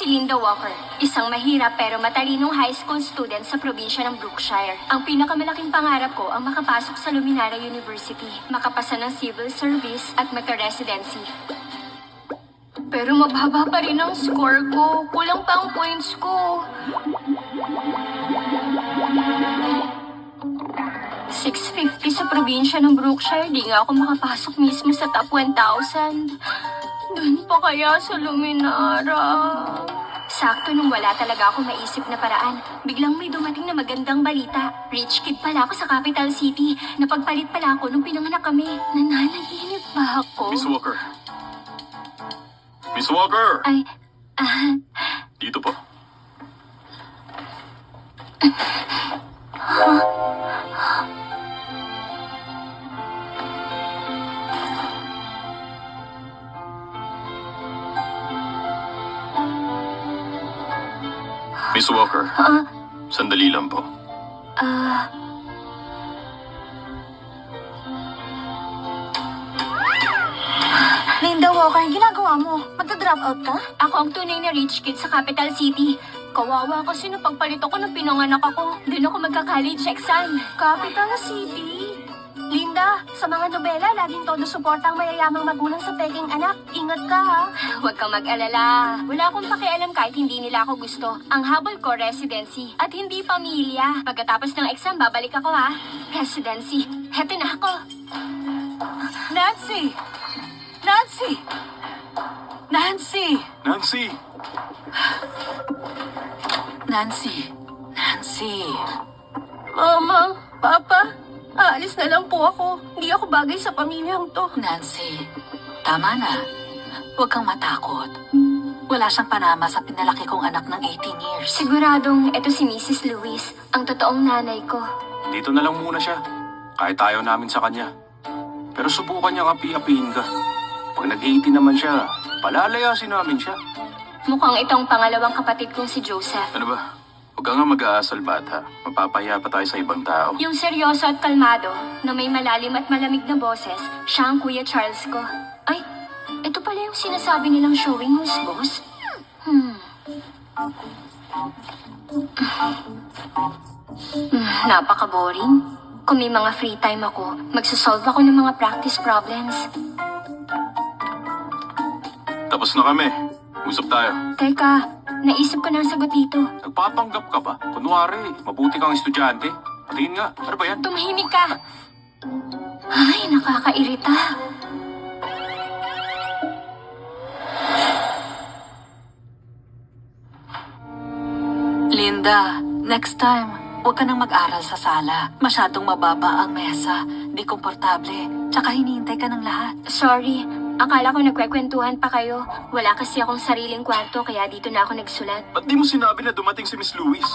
si Linda Walker, isang mahirap pero matalinong high school student sa probinsya ng Brookshire. Ang pinakamalaking pangarap ko ang makapasok sa Luminara University, makapasa ng civil service at magka-residency. Pero mababa pa rin ang score ko. Kulang pa ang points ko. 650 sa probinsya ng Brookshire, di nga ako makapasok mismo sa top 1,000. Doon pa kaya sa Luminara? Sakto nung wala talaga ako maisip na paraan. Biglang may dumating na magandang balita. Rich kid pala ako sa capital city. Napagpalit pala ako nung pinanganak kami. Nananaginip ba ako? Miss Walker. Miss Walker! Ay, Dito po. Miss Walker, sandali lang po. Linda Walker, ang ginagawa mo? Magda-drop out ka? Ako ang tunay na rich kid sa capital city. Kawawa kasi nung pagpalit ako nung pinanganak ako. Doon ako magka-college exam. Capital City? Linda, sa mga nobela, laging todo suporta ang mayayamang magulang sa peking anak. Ingat ka, ha? Huwag kang mag-alala. Wala akong pakialam kahit hindi nila ako gusto. Ang habol ko, residency. At hindi pamilya. Pagkatapos ng exam, babalik ako ha. Residency. Heto na ako. Nancy! Nancy! Nancy! Nancy! Nancy! Nancy! Mama! Papa! Aalis na lang po ako. Hindi ako bagay sa pamilyang to. Nancy, tama na. Huwag kang matakot. Wala siyang panama sa pinalaki kong anak ng 18 years. Siguradong ito si Mrs. Lewis, ang totoong nanay ko. Dito na lang muna siya. Kahit ayaw namin sa kanya. Pero subukan niyang api-apihin ka. Pag nag-18 naman siya, palalayasin namin siya. Mukhang itong pangalawang kapatid kong si Joseph. Ano ba? Huwag ka nga mag-aasal, bata. Mapapahiya pa tayo sa ibang tao. Yung seryoso at kalmado, na may malalim at malamig na boses, siya ang Kuya Charles ko. Ay, ito pala yung sinasabi nilang showing who's boss? Napaka-boring. Kung may mga free time ako, magsasolve ako ng mga practice problems. Tapos na kami. Usap tayo. Teka, naisip ko na ang sagot dito. Nagpapanggap ka ba? Kunwari, mabuti kang estudyante. Patingin nga. Ano ba yan? Tumahimik ka! Ay, nakakairita. Linda, next time, huwag ka nang mag-aral sa sala. Masyadong mababa ang mesa, di komportable, tsaka hinihintay ka ng lahat. Sorry, akala ko nagkwekwentuhan pa kayo. Wala kasi akong sariling kwarto, kaya dito na ako nagsulat. Ba't di mo sinabi na dumating si Miss Lewis?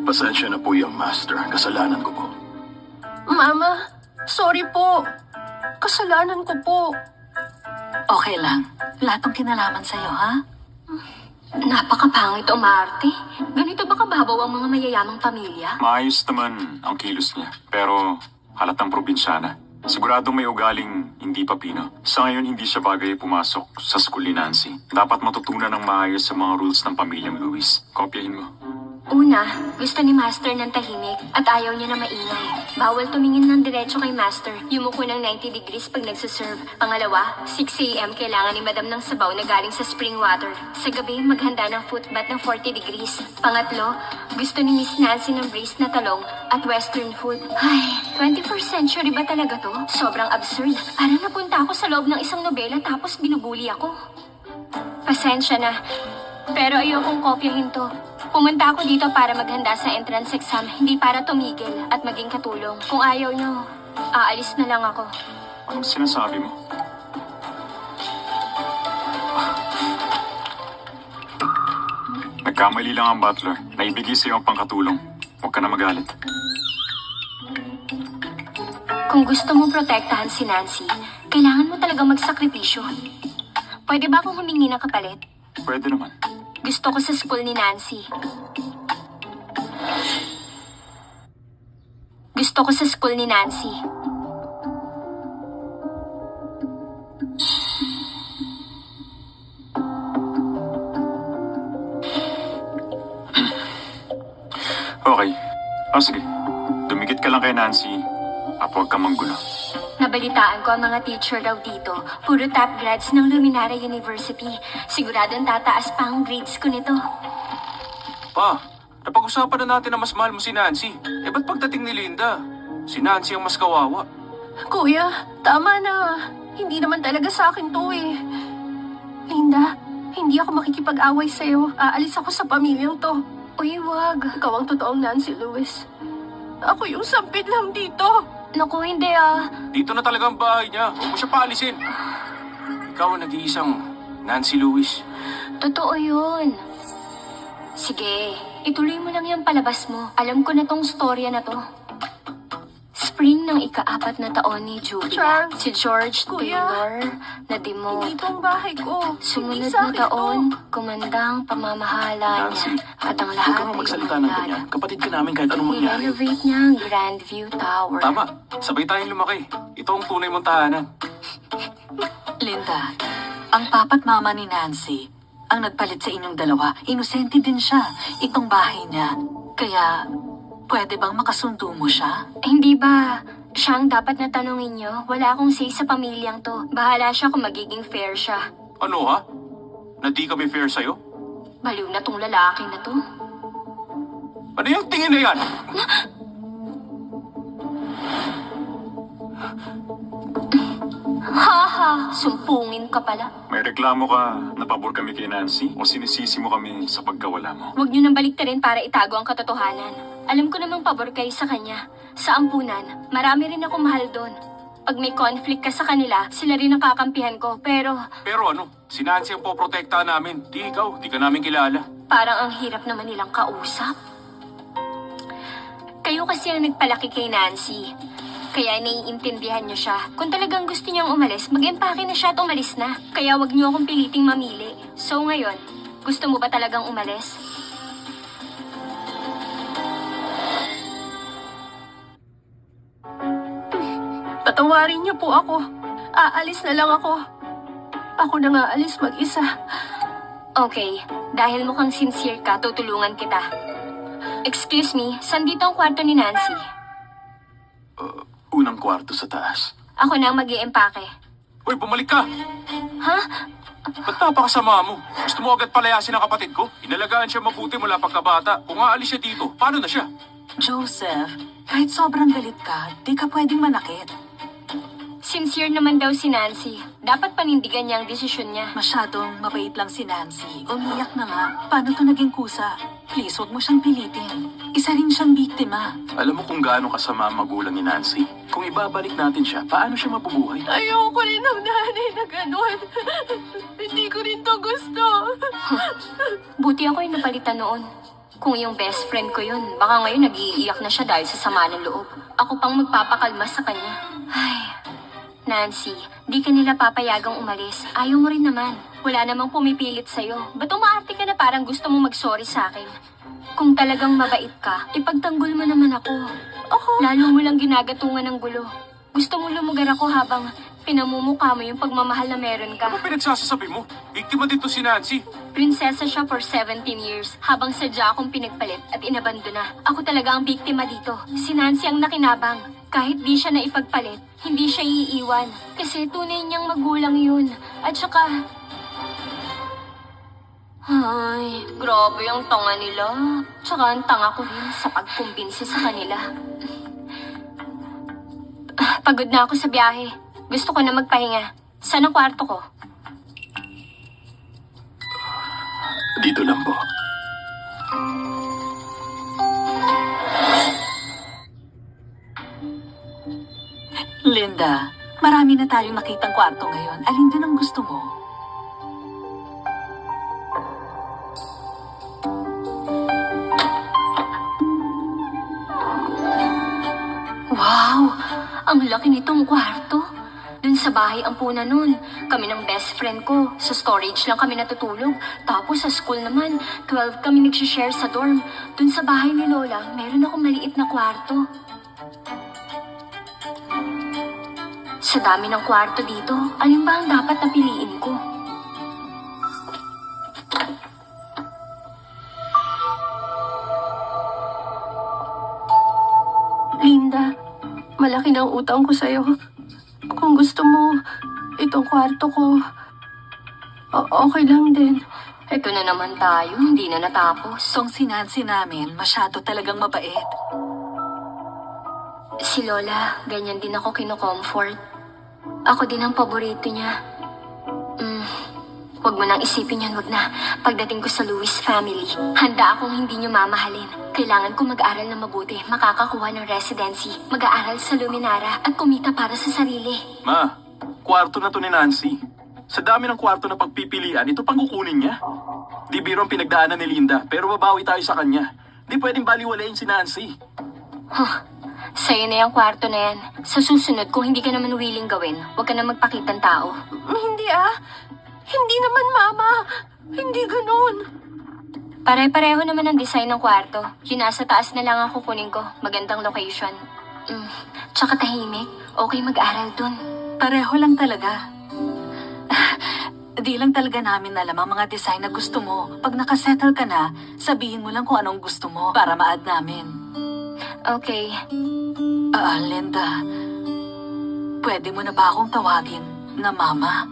Pasensya na po yung master. Kasalanan ko po. Mama, sorry po. Kasalanan ko po. Okay lang, lahat ng kinalaman sa'yo, ha? Napakapangit umarte. Ganito ba kababaw ang mga mayayamang pamilya? Maayos naman ang kilos niya, pero halatang probinsyana. Siguradong may ugaling hindi papino. Sa ngayon, hindi siya bagay pumasok sa school ni Nancy. Dapat matutunan ng maayos sa mga rules ng pamilyang Lewis. Kopyahin mo. Una, gusto ni Master ng tahimik at ayaw niya na maingay. Bawal tumingin ng diretso kay Master. Yumuko ng 90 degrees pag nagsaserve. Pangalawa, 6 a.m. kailangan ni Madam ng sabaw na galing sa spring water. Sa gabi, maghanda ng foot bath ng 40 degrees. Pangatlo, gusto ni Miss Nancy ng braised na talong at western food. Ay, 21st century ba talaga to? Sobrang absurd. Parang napunta ako sa loob ng isang nobela tapos binubuli ako. Pasensya na. Pero ayokong kopyahin to. Pumunta ako dito para maghanda sa entrance exam, hindi para tumigil at maging katulong. Kung ayaw nyo, aalis na lang ako. Anong sinasabi mo? Nagkamali lang ang butler. Naibigay sa'yo ang pangkatulong. Huwag ka na magalit. Kung gusto mong protektahan si Nancy, kailangan mo talagang magsakripisyo. Pwede ba akong humingi ng kapalit? Pwede naman. Gusto ko sa school ni Nancy. Gusto ko sa school ni Nancy. Okay. Sige. Dumikit ka lang kay Nancy at huwag ka manggulo. Nabalitaan ko ang mga teacher daw dito. Puro top grads ng Luminara University. Siguradong tataas pa ang grades ko nito. Pa, napag-usapan na natin na mas mahal mo si Nancy. Ba't pagdating ni Linda, si Nancy ang mas kawawa? Kuya, tama na. Hindi naman talaga sa akin to eh. Linda, hindi ako makikipag-away sa'yo. Aalis ako sa pamilyang to. Uy, wag. Ikaw ang totoong Nancy Lewis. Ako yung sampid lang dito. Naku, hindi ah. Dito na talaga ang bahay niya. Huwag mo siya paalisin. Ikaw ang nag-iisang Nancy Lewis. Totoo yun. Sige, ituloy mo lang yung palabas mo. Alam ko na tong storya na to. Spring ng ika-4 na taon ni Julia. Charles, Si George Kuya. Taylor na demote. Hindi itong bahay ko. Sumunod Hindi sa na akin taon, to. kumandang pamamahala Nancy, niya. At ang Huwag lahat ka naman ay magsalita ng umunlad. ganyan. Kapatid ka namin kahit anong mangyari. Nirenovate niya ang Grandview Tower. Tama, sabay tayong lumaki. Ito ang tunay mong tahanan. Linda, ang papa't mama ni Nancy, ang nagpalit sa inyong dalawa, inosente din siya. Itong bahay niya. Kaya, pwede bang makasundo mo siya? Hindi ba, siya ang dapat na tanungin niyo? Wala akong say sa pamilyang to. Bahala siya kung magiging fair siya. Ano ha? Na di kami fair sa'yo? Baliw na tong lalaki na to. Ano yung tingin na yan? Haha, sumpungin ka pala. May reklamo ka na pabor kami kay Nancy o sinisisi mo kami sa pagkawala mo? Huwag niyo nang baliktarin para itago ang katotohanan. Alam ko namang pabor kayo sa kanya. Sa ampunan, marami rin ako mahal doon. Pag may conflict ka sa kanila, sila rin ang kakampihan ko. Pero Pero ano, si Nancy ang poprotektahan namin. Di ikaw, di ka namin kilala. parang ang hirap naman nilang kausap. Kayo kasi ang nagpalaki kay Nancy. Kaya naiintindihan niyo siya. Kung talagang gusto niyang umalis, mag-empake na siya at umalis na. Kaya wag niyo akong piliting mamili. So ngayon, gusto mo ba talagang umalis? Patawarin niyo po ako. Aalis na lang ako. Ako na nga alis mag-isa. Okay, dahil mukhang sincere ka, tutulungan kita. Excuse me, saan dito ang kwarto ni Nancy? Unang kwarto sa taas. Ako na ang mag-iempake. Uy, bumalik ka! Ha? Ba't napakasama mo? Gusto mo agad palayasin ang kapatid ko? Inalagaan siya mabuti mula pagkabata. Kung aalis siya dito, paano na siya? Joseph, kahit sobrang galit ka, di ka pwedeng manakit. Sincere naman daw si Nancy. Dapat panindigan niya ang desisyon niya. Masyadong mabait lang si Nancy. Umiyak na nga. Paano to naging kusa? Please, huwag mo siyang pilitin. Isa rin siyang biktima. Alam mo kung gaano kasama ang magulang ni Nancy? Kung ibabalik natin siya, paano siya mabubuhay? Ayoko rin ng nanay na gano'n. Hindi ko rin to gusto. Buti ako yung napalitan noon. Kung yung best friend ko yun, baka ngayon nag-iiyak na siya dahil sa sama ng loob. Ako pang magpapakalma sa kanya. Ay, Nancy, di ka nila papayagang umalis. Ayaw mo rin naman. Wala namang pumipilit sa'yo. Ba't umaarte ka na parang gusto mo mag-sorry sa akin? Kung talagang mabait ka, ipagtanggol mo naman ako. Lalo mo lang ginagatungan ng gulo. Gusto mo lumugar ako habang pinamumukha mo yung pagmamahal na meron ka. Ano pinagsasasabi mo? Biktima dito si Nancy. Prinsesa siya for 17 years habang sadya akong pinagpalit at inabandona. Ako talaga ang biktima dito. Si Nancy ang nakinabang. Kahit di siya naipagpalit, hindi siya iiwan. Kasi tunay niyang magulang yun. At saka... Ay, grabe ang tanga nila. Tsaka ang tanga ko rin sa pagkumbinsi sa kanila. Pagod na ako sa biyahe. Gusto ko na magpahinga. Saan ang kwarto ko? Dito lang po. Linda, marami na tayong nakitang kwarto ngayon. Alin din ang gusto mo? Wow! Ang laki nitong kwarto. Dun sa bahay ang puna nun. Kami ng best friend ko. Sa storage lang kami natutulog. Tapos sa school naman, 12 kami nagsishare sa dorm. Dun sa bahay ni Lola, meron akong maliit na kwarto. Sa dami ng kwarto dito, alin ba ang dapat na piliin ko? Malaki na ang utang ko sa'yo. Kung gusto mo, itong kwarto ko, okay lang din. Ito na naman tayo, hindi na natapos. Tong si Nancy namin, masyado talagang mabait. Si Lola, ganyan din ako kino-comfort. Ako din ang paborito niya. Huwag mo nang isipin yan, wag na. Pagdating ko sa Lewis family, handa akong hindi niyo mamahalin. Kailangan ko mag-aral na mabuti, makakakuha ng residency, mag-aaral sa Luminara, at kumita para sa sarili. Ma, kwarto na to ni Nancy. Sa dami ng kwarto na pagpipilian, ito pang kukunin niya. Di biro ang pinagdaanan ni Linda, pero babawi tayo sa kanya. Di pwedeng baliwalayin si Nancy. Sa'yo na yung kwarto na yan. Sa susunod, kung hindi ka naman willing gawin, huwag ka na magpakitang tao. Hindi Hindi naman, Mama. Hindi ganun. Pare-pareho naman ang design ng kwarto. Yung nasa taas na lang ang kukunin ko. Magandang location. Tsaka tahimik. Okay mag-aral dun. Pareho lang talaga. Di lang talaga namin alam ang mga design na gusto mo. Pag nakasettle ka na, sabihin mo lang kung anong gusto mo para ma-add namin. Okay. Linda, pwede mo na ba akong tawagin na Mama?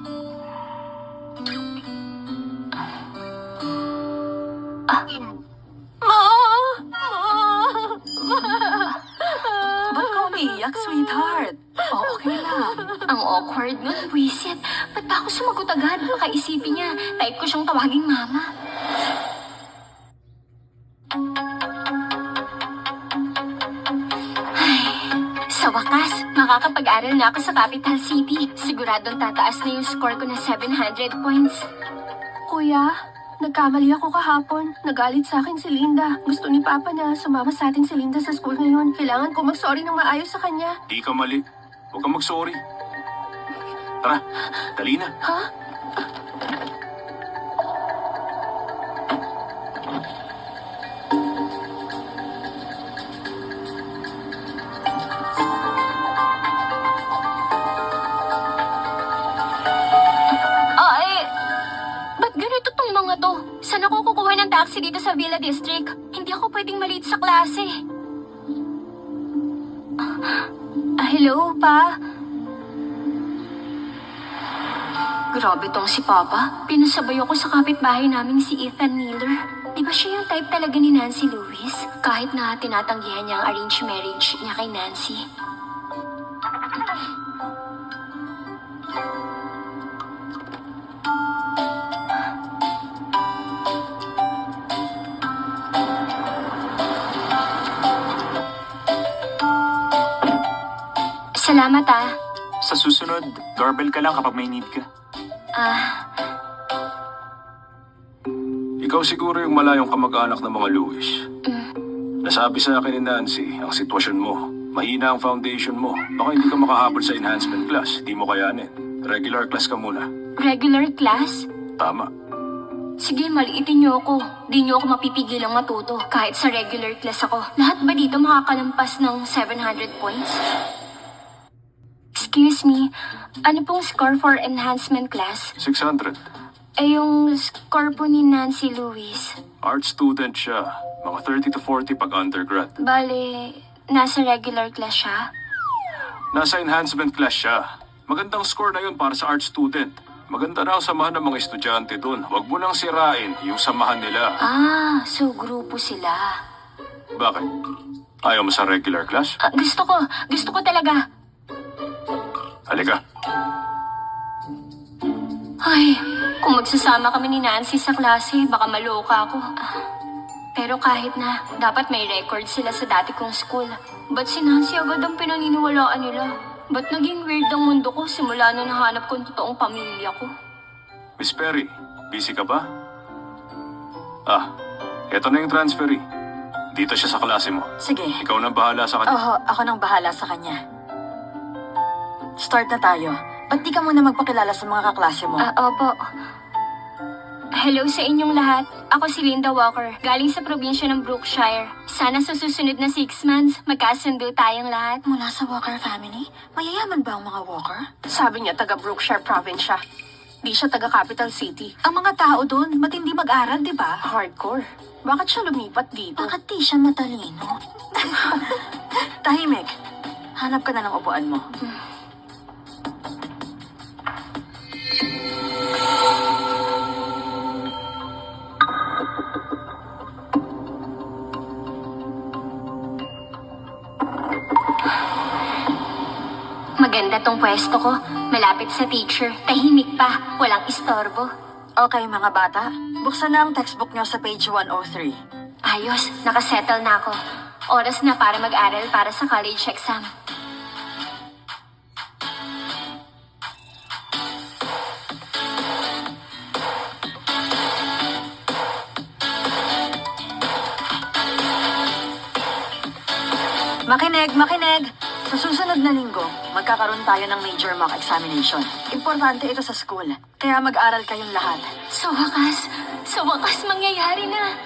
Ba't ka umiiyak, sweetheart? Okay lang. Ang awkward nun, buwisit. Ba't ba ako sumagot agad? Baka isipin niya, type ko siyang tawaging mama. Ay, sa wakas, makakapag-aral na ako sa Capital City. Siguradong tataas na yung score ko na 700 points. Kuya, nagkamali ako kahapon. Nagalit sa akin si Linda. Gusto ni Papa na sumama sa atin si Linda sa school ngayon. Kailangan ko mag-sorry ng maayos sa kanya. Di ka mali. Huwag kang mag-sorry. Tara, dali na. Ha? Ba't ganito tong mga to? Saan ako kukuha ng taxi dito sa Villa District? Hindi ako pwedeng malate sa klase. Hello, Pa? Grabe tong si Papa. Pinasabay ako sa kapitbahay namin si Ethan Miller. Di ba siya yung type talaga ni Nancy Lewis? Kahit na tinatanggihan niya ang arranged marriage niya kay Nancy. Salamat, Sa susunod, doorbell ka lang kapag may need ka. Ikaw siguro yung malayong kamag-anak ng mga Lewis. Nasabi sa akin ni Nancy, ang sitwasyon mo. Mahina ang foundation mo. Baka hindi ka makahabol sa enhancement class. Di mo kayanin. Regular class ka muna. Regular class? Tama. Sige, maliitin niyo ako. Di niyo ako mapipigilang matuto. Kahit sa regular class ako. Lahat ba dito makakalampas ng 700 points? Excuse me, ano pong score for enhancement class? 600. Yung score po ni Nancy Lewis. Art student siya. Mga 30 to 40 pag undergrad. Bale, nasa regular class siya? Nasa enhancement class siya. Magandang score na yun para sa art student. Maganda na ang samahan ng mga estudyante dun. Huwag mo nang sirain yung samahan nila. So grupo sila. Bakit? Ayaw mo sa regular class? Gusto ko talaga. Halika. Ay, kung magsasama kami ni Nancy sa klase, baka maloka ako. Pero kahit na, dapat may record sila sa dati kong school. Ba't si Nancy agad ang pinaniniwalaan nila? Ba't naging weird ang mundo ko simula nung nahanap ko ang totoong pamilya ko? Miss Perry, busy ka ba? Eto na yung transferee. Dito siya sa klase mo. Sige. Ikaw nang bahala sa kanya. Ako nang bahala sa kanya. Start na tayo. Ba't di ka muna magpakilala sa mga kaklase mo? Opo. Hello sa inyong lahat. Ako si Linda Walker, galing sa probinsya ng Brookshire. Sana sa susunod na 6 months, magkasundo tayong lahat. Mula sa Walker family? Mayayaman ba ang mga Walker? Sabi niya taga Brookshire Province siya. Di siya taga Capital City. Ang mga tao doon, matindi mag-aral, di ba? Hardcore. Bakit siya lumipat dito? Bakit di siya matalino? Tahimik. hanap ka na ng upuan mo. Maganda tong pwesto ko. Malapit sa teacher. Tahimik pa. Walang istorbo. Okay, mga bata. Buksan na ang textbook nyo sa page 103. Ayos, nakasettle na ako. Oras na para mag-aral para sa college exam. Makinig, makinig! Sa susunod na linggo, magkakaroon tayo ng major mock examination. Importante ito sa school, kaya mag-aral kayong lahat. Sa wakas mangyayari na.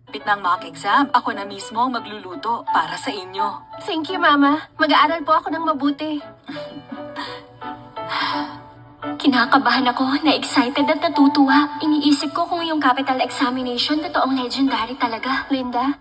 Pit ng mock exam, ako na mismo ang magluluto para sa inyo. Thank you, Mama. Mag-aaral po ako ng mabuti. Kinakabahan ako, na-excited at natutuwa. Iniisip ko kung yung capital examination totoong legendary talaga. Linda,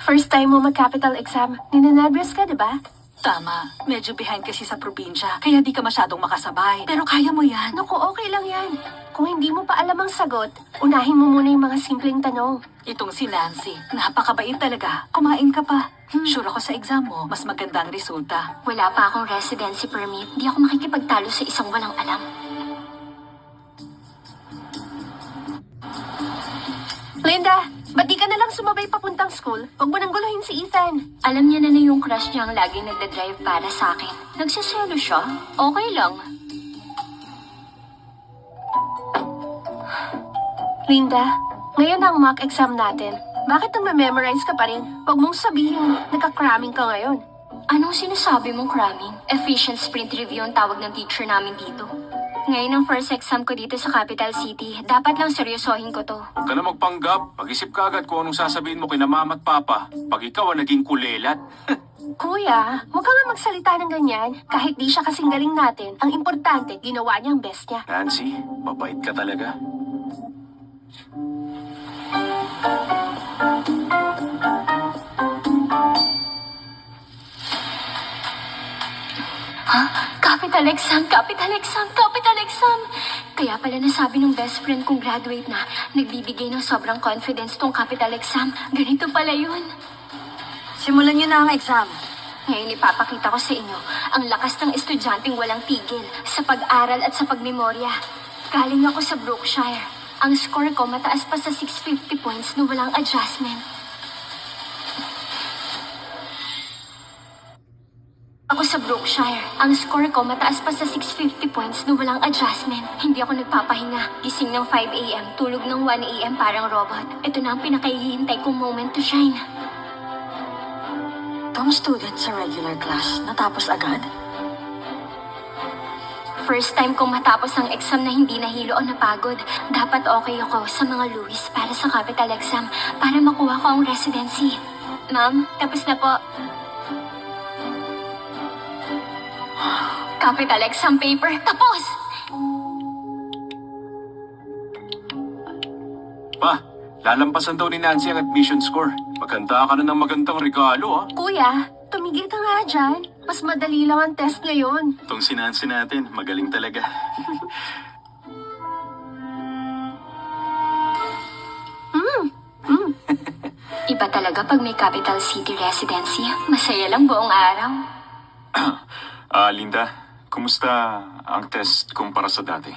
first time mo mag-capital exam. Ninanabres ka, di ba? Tama, medyo behind kasi sa probinsya, kaya di ka masyadong makasabay. Pero kaya mo yan. Naku, okay lang yan. Kung hindi mo pa alam ang sagot, unahin mo muna yung mga simpleng tanong. Itong si Nancy, napakabait talaga. Kumain ka pa. Sure ako sa exam mo, mas maganda ang resulta. Wala pa akong residency permit. Di ako makikipagtalo sa isang walang alam. Linda, ba't di ka na lang sumabay papuntang school? Huwag mo nang guluhin si Ethan. Alam niya na yung crush niya ang laging nagdadrive para sa akin. Nagsaselo siya? Okay lang. Linda, ngayon ang mock exam natin. Bakit nang memorize ka pa rin? Huwag mong sabihin, nagka-cramming ka ngayon. Anong sinasabi mong cramming? Efficient sprint review ang tawag ng teacher namin dito. Ngayon ang first exam ko dito sa Capital City. Dapat lang seryosohin ko to. Huwag ka na magpanggap. Pag-isip ka agad kung anong sasabihin mo kina mama at papa. Pag ikaw ang naging kulelat. Kuya, huwag ka nga magsalita ng ganyan. Kahit di siya kasing galing natin, ang importante, ginawa niya ang best niya. Nancy, mabait ka talaga. Ha? Capital exam, capital exam, capital exam! Kaya pala nasabi ng best friend kong graduate na, nagbibigay ng sobrang confidence tong capital exam. Ganito pala yun. Simulan nyo na ang exam. Ngayon ipapakita ko sa inyo ang lakas ng estudyanteng walang tigil sa pag-aral at sa pagmemorya. Galing ako sa Brookshire. Ang score ko mataas pa sa 650 points na walang adjustment. Ako sa Brookshire. Ang score ko mataas pa sa 650 points na walang adjustment. Hindi ako nagpapahinga. Gising ng 5 a.m., tulog ng 1 a.m. parang robot. Ito na ang pinakahihintay kong moment to shine. Tong student sa regular class, natapos agad. First time kong matapos ang exam na hindi nahilo o napagod. Dapat okay ako sa mga Louis para sa capital exam para makuha ko ang residency. Ma'am, tapos na po. Capital exam paper, tapos! Pa, lalampasan daw ni Nancy ang admission score. Maganda ka na ng magandang regalo, ha? Kuya, tumigil ka nga dyan. Mas madali lang ang test ngayon. Itong si Nancy natin, magaling talaga. Iba talaga pag may capital city residency. Masaya lang buong araw. Linda, kumusta ang test kumpara sa dati?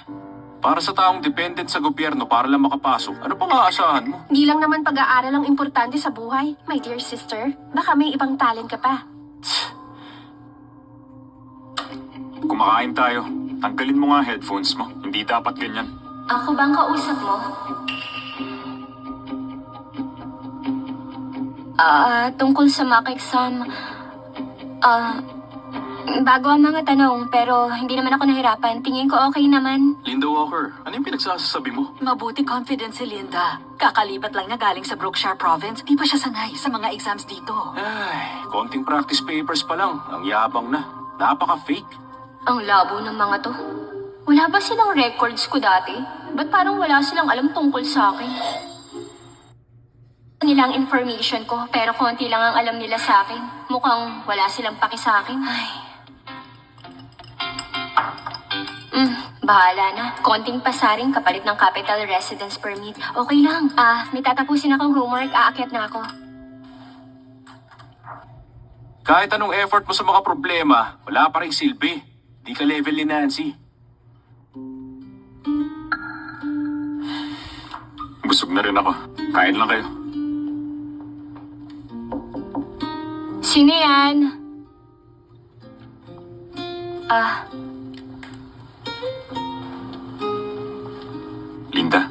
Para sa taong dependent sa gobyerno para lang makapasok, ano pang aasahan mo? Di lang naman pag-aaral ang importante sa buhay, my dear sister. Baka may ibang talent ka pa. Kumakain tayo. Tanggalin mo nga headphones mo. Hindi dapat ganyan. Ako bang kausap mo? Tungkol sa mock exam, bago ang mga tanong, pero hindi naman ako nahirapan. Tingin ko okay naman. Linda Walker, ano yung pinagsasabi mo? Mabuti confident si Linda. Kakalipat lang niya galing sa Brookshire Province. Di pa siya sanay sa mga exams dito. Ay, konting practice papers pa lang. Ang yabang na. Napaka-fake. Ang labo ng mga to. Wala ba silang records ko dati? Ba't parang wala silang alam tungkol sa akin? nila ang information ko, pero konti lang ang alam nila sa akin. Mukhang wala silang paki sa akin. Ay. Bahala na. Konting pasaring kapalit ng capital residence permit. Okay lang. May tatapusin akong homework. Aakyat na ako. Kahit anong effort mo sa mga problema, wala pa rin silbi. Di ka level ni Nancy. Busog na rin ako. Kain lang kayo. Sino yan? Linda,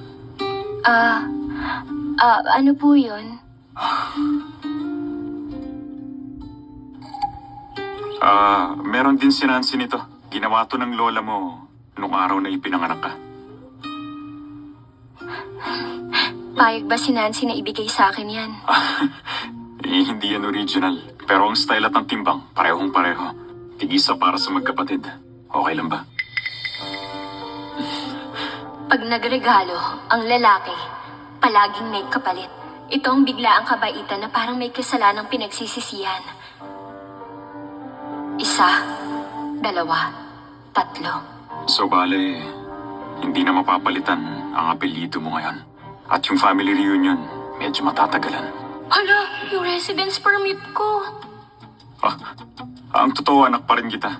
Ano po yun? meron din si Nancy nito. Ginawa to ng lola mo nung araw na ipinanganak ka. Payag ba si Nancy na ibigay sa akin yan? Hindi yan original. Pero ang style at ang timbang, parehong pareho. Tigisa para sa magkapatid. Okay lang ba? Pag nagregalo, ang lalaki, palaging may kapalit. Ito ang biglaang kabaitan na parang may kasalanang pinagsisisihan. 1, 2, 3. So bale, hindi na mapapalitan ang apelyido mo ngayon. At yung family reunion, medyo matatagalan. Hala, yung residence permit ko. Ang totoo, anak pa rin kita.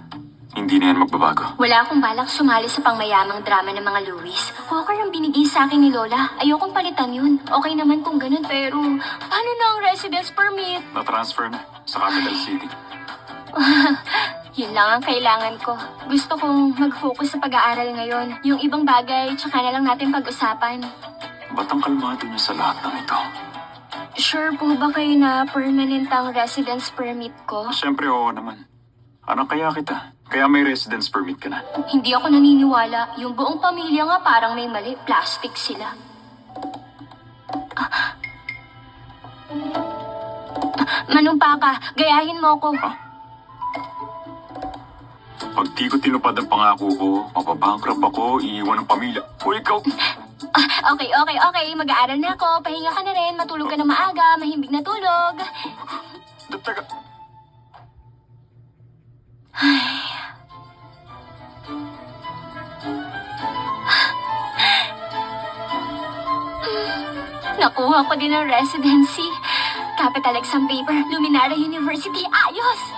Hindi na yan magbabago. Wala akong balak sumali sa pangmayamang drama ng mga Lewis. Walker ang binigay sa akin ni Lola. Ayokong palitan yun. Okay naman kung ganun, pero paano na ang residence permit? Na-transfer na sa capital city. Yun lang ang kailangan ko. Gusto kong mag-focus sa pag-aaral ngayon. Yung ibang bagay, tsaka na lang natin pag-usapan. Ba't ang kalmado niya sa lahat ng ito? Sure po ba kayo na permanent ang residence permit ko? Siyempre, oo naman. Anak kaya kita. Kaya may residence permit ka na. Hindi ako naniniwala. Yung buong pamilya nga parang may mali. Plastic sila. Manumpa ka. Gayahin mo ako. Pag di ko tinupad ang pangako ko, mapabankrupt ako, iiwan ang pamilya. O ikaw! Okay. Mag-aaral na ako. Pahinga ka na rin. Matulog ka na maaga. Mahimbing na tulog. Teka. Nakuha ko din ang residency. Capital exam paper. Luminaria University. Ayos!